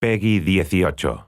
Peggy 18.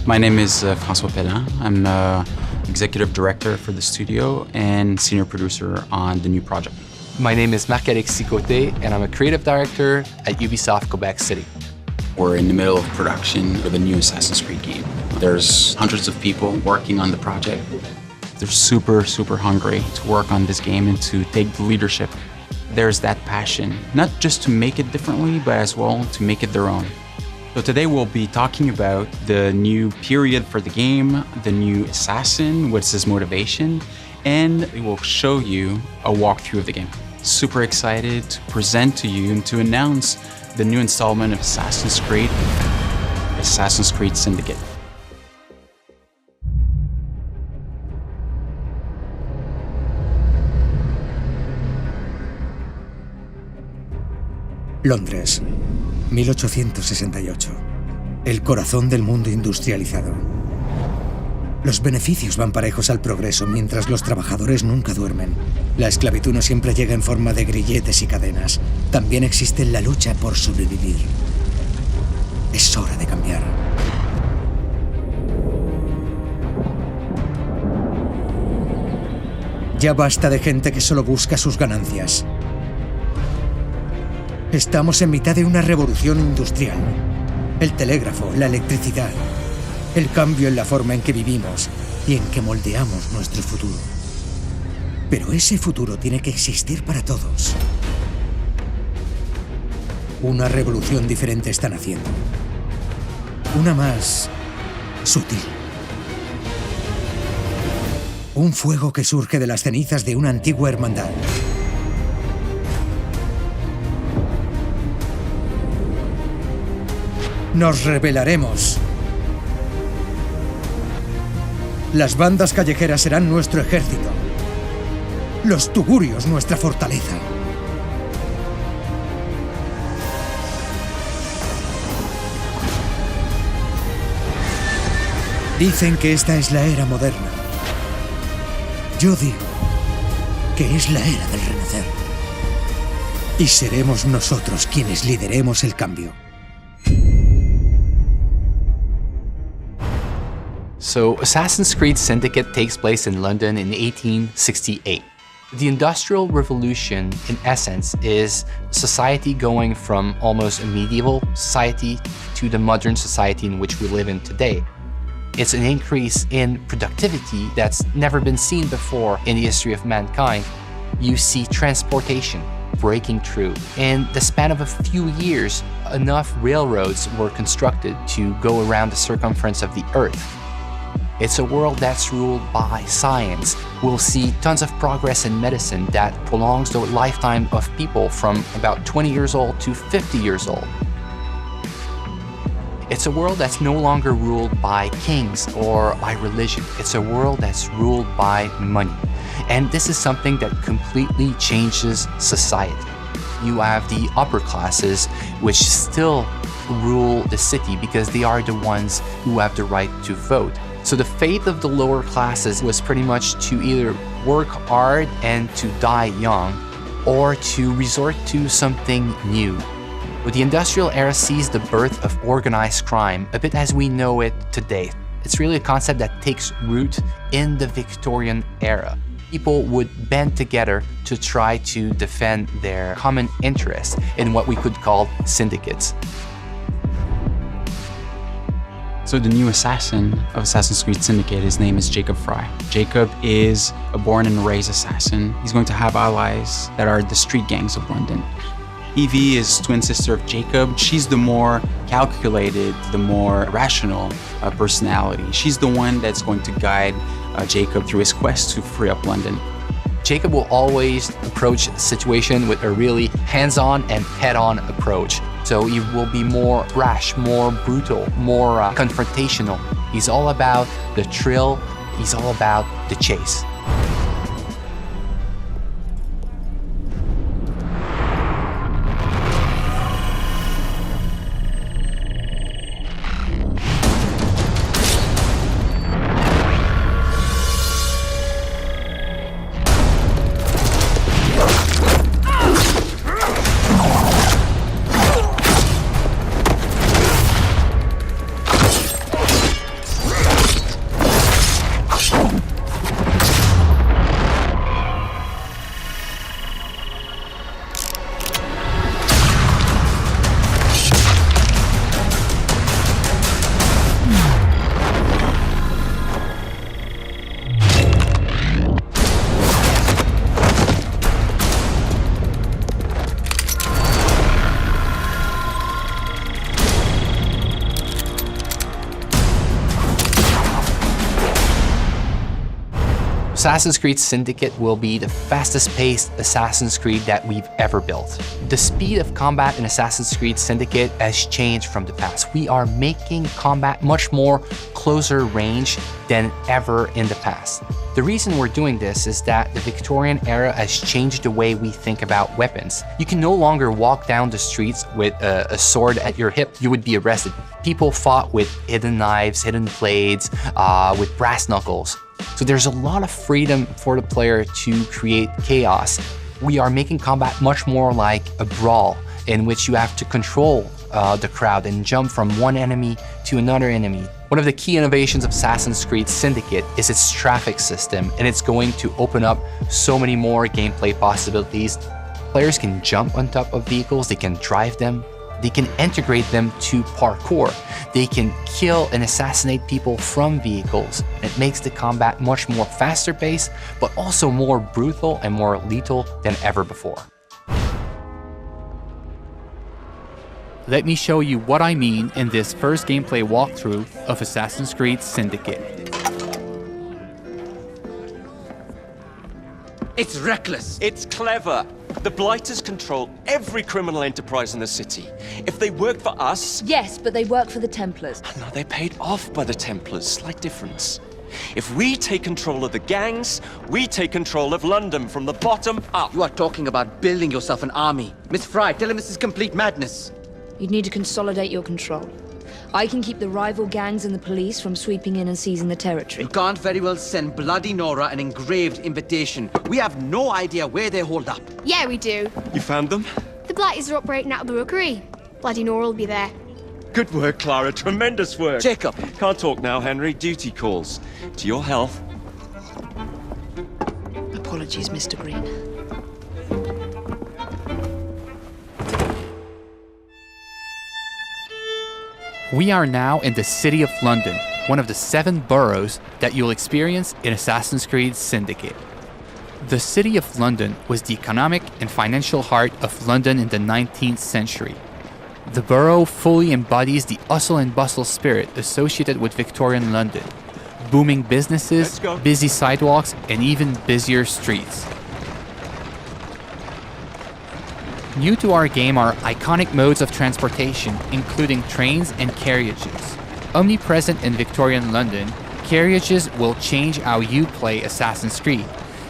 My name is François Pellin. I'm executive director for the studio and senior producer on the new project. My name is Marc-Alex Sicoté, and I'm a creative director at Ubisoft Quebec City. We're in the middle of production for the new Assassin's Creed game. There's hundreds of people working on the project. They're super, super hungry to work on this game and to take the leadership. There's that passion, not just to make it differently, but as well to make it their own. So today we'll be talking about the new period for the game, the new assassin, what's his motivation, and we will show you a walkthrough of the game. Super excited to present to you and to announce the new installment of Assassin's Creed, Assassin's Creed Syndicate. Londres, 1868. El corazón del mundo industrializado. Los beneficios van parejos al progreso mientras los trabajadores nunca duermen. La esclavitud no siempre llega en forma de grilletes y cadenas. También existe la lucha por sobrevivir. Es hora de cambiar. Ya basta de gente que solo busca sus ganancias. Estamos en mitad de una revolución industrial. El telégrafo, la electricidad, el cambio en la forma en que vivimos y en que moldeamos nuestro futuro. Pero ese futuro tiene que existir para todos. Una revolución diferente están haciendo. Una más sutil. Un fuego que surge de las cenizas de una antigua hermandad. Nos rebelaremos. Las bandas callejeras serán nuestro ejército. Los tugurios nuestra fortaleza. Dicen que esta es la era moderna. Yo digo que es la era del renacer. Y seremos nosotros quienes lideremos el cambio. So, Assassin's Creed Syndicate takes place in London in 1868. The Industrial Revolution, in essence, is society going from almost a medieval society to the modern society in which we live in today. It's an increase in productivity that's never been seen before in the history of mankind. You see transportation breaking through. In the span of a few years, enough railroads were constructed to go around the circumference of the Earth. It's a world that's ruled by science. We'll see tons of progress in medicine that prolongs the lifetime of people from about 20 years old to 50 years old. It's a world that's no longer ruled by kings or by religion. It's a world that's ruled by money. And this is something that completely changes society. You have the upper classes, which still rule the city because they are the ones who have the right to vote. So the fate of the lower classes was pretty much to either work hard and to die young, or to resort to something new. But the industrial era sees the birth of organized crime, a bit as we know it today. It's really a concept that takes root in the Victorian era. People would band together to try to defend their common interests in what we could call syndicates. So the new assassin of Assassin's Creed Syndicate, his name is Jacob Frye. Jacob is a born and raised assassin. He's going to have allies that are the street gangs of London. Evie is twin sister of Jacob. She's the more calculated, the more rational personality. She's the one that's going to guide Jacob through his quest to free up London. Jacob will always approach the situation with a really hands-on and head-on approach. So he will be more brash, more brutal, more confrontational. He's all about the thrill. He's all about the chase. Assassin's Creed Syndicate will be the fastest-paced Assassin's Creed that we've ever built. The speed of combat in Assassin's Creed Syndicate has changed from the past. We are making combat much more closer range than ever in the past. The reason we're doing this is that the Victorian era has changed the way we think about weapons. You can no longer walk down the streets with a sword at your hip. You would be arrested. People fought with hidden knives, hidden blades, with brass knuckles. So there's a lot of freedom for the player to create chaos. We are making combat much more like a brawl in which you have to control the crowd and jump from one enemy to another enemy. One of the key innovations of Assassin's Creed Syndicate is its traffic system, and it's going to open up so many more gameplay possibilities. Players can jump on top of vehicles, they can drive them, they can integrate them to parkour. They can kill and assassinate people from vehicles. It makes the combat much more faster paced, but also more brutal and more lethal than ever before. Let me show you what I mean in this first gameplay walkthrough of Assassin's Creed Syndicate. It's reckless. It's clever. The Blighters control every criminal enterprise in the city. If they work for us... Yes, but they work for the Templars. No, they're paid off by the Templars. Slight difference. If we take control of the gangs, we take control of London from the bottom up. You are talking about building yourself an army. Miss Fry, tell him this is complete madness. You'd need to consolidate your control. I can keep the rival gangs and the police from sweeping in and seizing the territory. You can't very well send Bloody Nora an engraved invitation. We have no idea where they're holed up. Yeah, we do. You found them? The Blighters are operating out of the rookery. Bloody Nora will be there. Good work, Clara. Tremendous work. Jacob. Can't talk now, Henry. Duty calls. To your health. Apologies, Mr. Green. We are now in the city of London, one of the 7 boroughs that you'll experience in Assassin's Creed Syndicate. The city of London was the economic and financial heart of London in the 19th century. The borough fully embodies the hustle and bustle spirit associated with Victorian London. Booming businesses, busy sidewalks, and even busier streets. New to our game are iconic modes of transportation, including trains and carriages. Omnipresent in Victorian London, carriages will change how you play Assassin's Creed.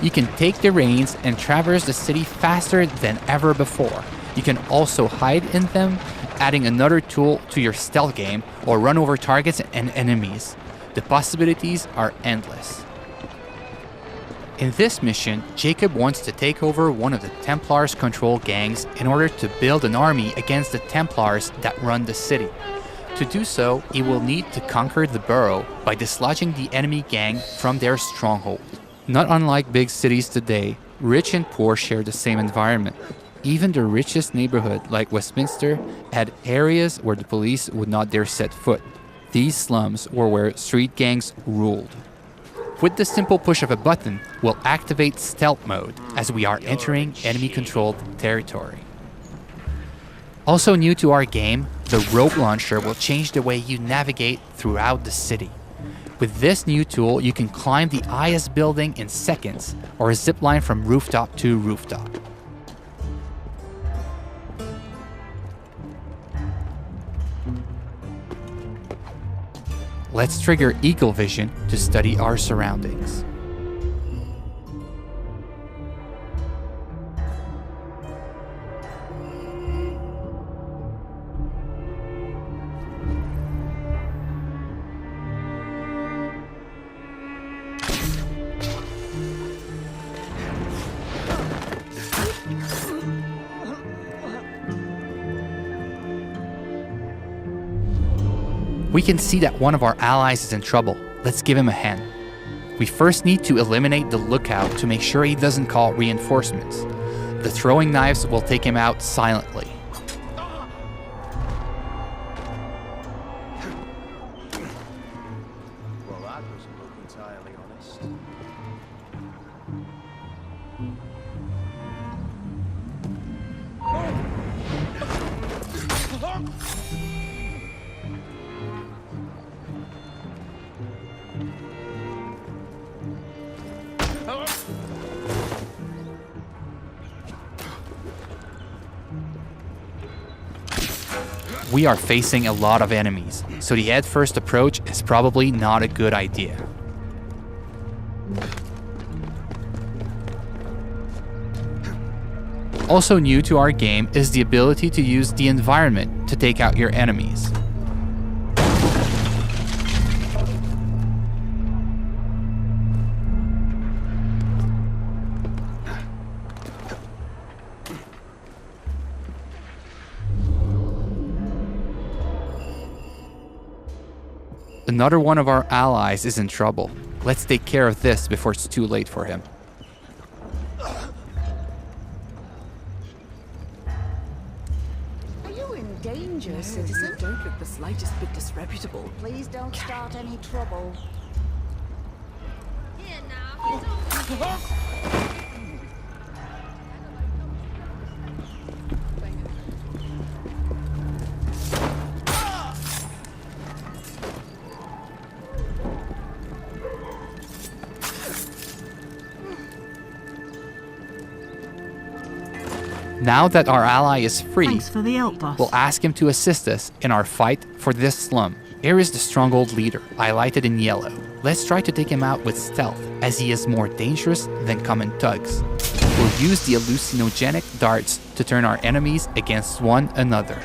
You can take the reins and traverse the city faster than ever before. You can also hide in them, adding another tool to your stealth game, or run over targets and enemies. The possibilities are endless. In this mission, Jacob wants to take over one of the Templars' control gangs in order to build an army against the Templars that run the city. To do so, he will need to conquer the borough by dislodging the enemy gang from their stronghold. Not unlike big cities today, rich and poor share the same environment. Even the richest neighborhood, like Westminster, had areas where the police would not dare set foot. These slums were where street gangs ruled. With the simple push of a button, we'll activate stealth mode as we are entering enemy-controlled territory. Also new to our game, the rope launcher will change the way you navigate throughout the city. With this new tool, you can climb the highest building in seconds, or zip line from rooftop to rooftop. Let's trigger Eagle Vision to study our surroundings. We can see that one of our allies is in trouble. Let's give him a hand. We first need to eliminate the lookout to make sure he doesn't call reinforcements. The throwing knives will take him out silently. Well, that doesn't look entirely honest. We are facing a lot of enemies, so the head-first approach is probably not a good idea. Also new to our game is the ability to use the environment to take out your enemies. Another one of our allies is in trouble. Let's take care of this before it's too late for him. Are you in danger, citizen? Don't look the slightest bit disreputable. Please don't start any trouble. Here now. Now that our ally is free, Thanks for the help, boss. we'll ask him to assist us in our fight for this slum. Here is the stronghold leader, highlighted in yellow. Let's try to take him out with stealth, as he is more dangerous than common thugs. We'll use the hallucinogenic darts to turn our enemies against one another.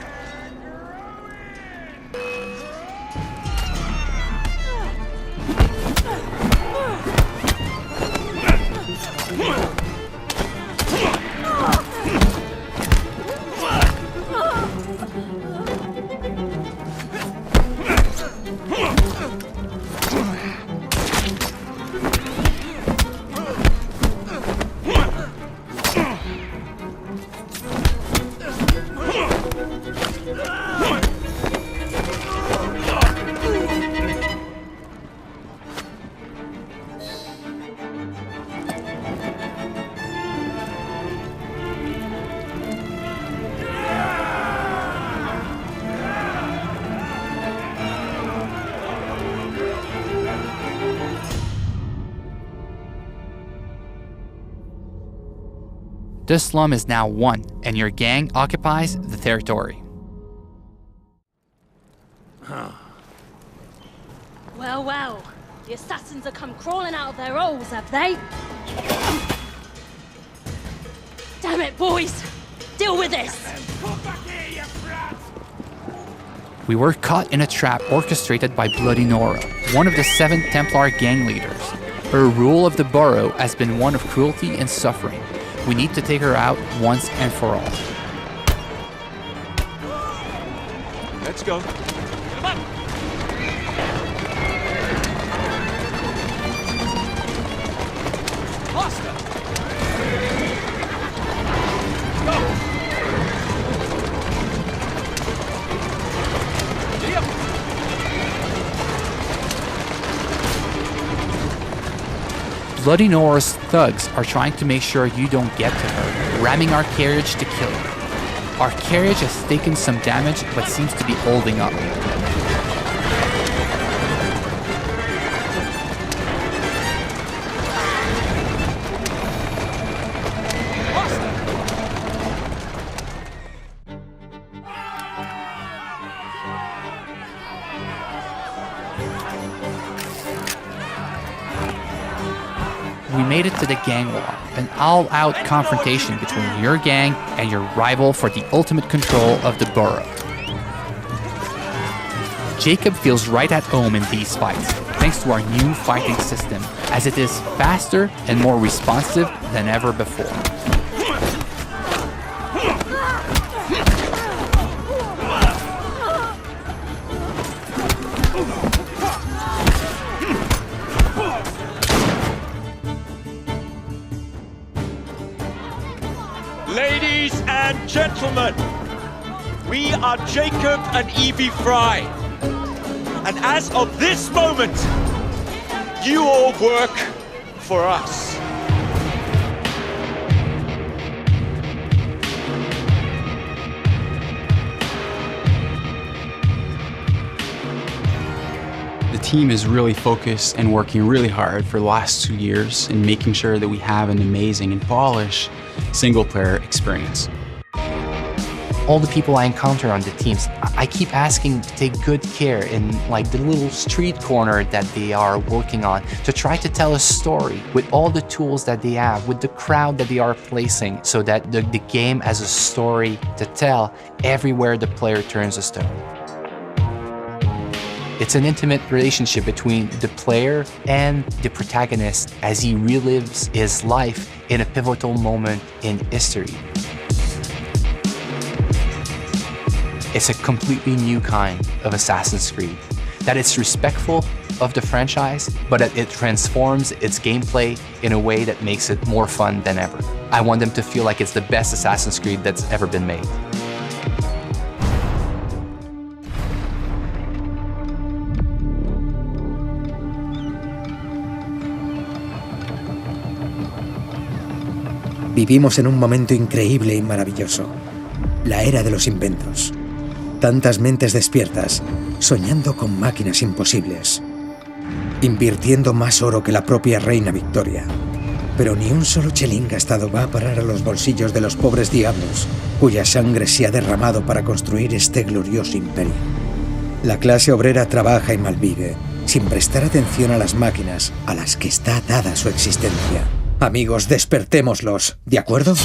This slum is now won, and your gang occupies the territory. Well, well, the assassins have come crawling out of their holes, have they? Damn it, boys! Deal with this! We were caught in a trap orchestrated by Bloody Nora, one of the 7 Templar gang leaders. Her rule of the borough has been one of cruelty and suffering. We need to take her out once and for all. Let's go. Come on. Faster. Go. Bloody Nora's thugs are trying to make sure you don't get to her, ramming our carriage to kill her. Our carriage has taken some damage but seems to be holding up. we made it to the gang war, an all-out confrontation between your gang and your rival for the ultimate control of the borough. Jacob feels right at home in these fights, thanks to our new fighting system, as it is faster and more responsive than ever before. Ladies and gentlemen, we are Jacob and Evie Fry. And as of this moment, you all work for us. The team is really focused and working really hard for the last 2 years in making sure that we have an amazing and polished single-player experience. All the people I encounter on the teams, I keep asking to take good care in like the little street corner that they are working on, to try to tell a story with all the tools that they have, with the crowd that they are placing, so that the game has a story to tell everywhere the player turns a stone. It's an intimate relationship between the player and the protagonist as he relives his life in a pivotal moment in history. It's a completely new kind of Assassin's Creed, that it's respectful of the franchise, but it transforms its gameplay in a way that makes it more fun than ever. I want them to feel like it's the best Assassin's Creed that's ever been made. Vivimos en un momento increíble y maravilloso, la era de los inventos. Tantas mentes despiertas, soñando con máquinas imposibles, invirtiendo más oro que la propia reina Victoria. Pero ni un solo chelín gastado va a parar a los bolsillos de los pobres diablos, cuya sangre se ha derramado para construir este glorioso imperio. La clase obrera trabaja y malvive, sin prestar atención a las máquinas a las que está atada su existencia. Amigos, despertémoslos, ¿de acuerdo?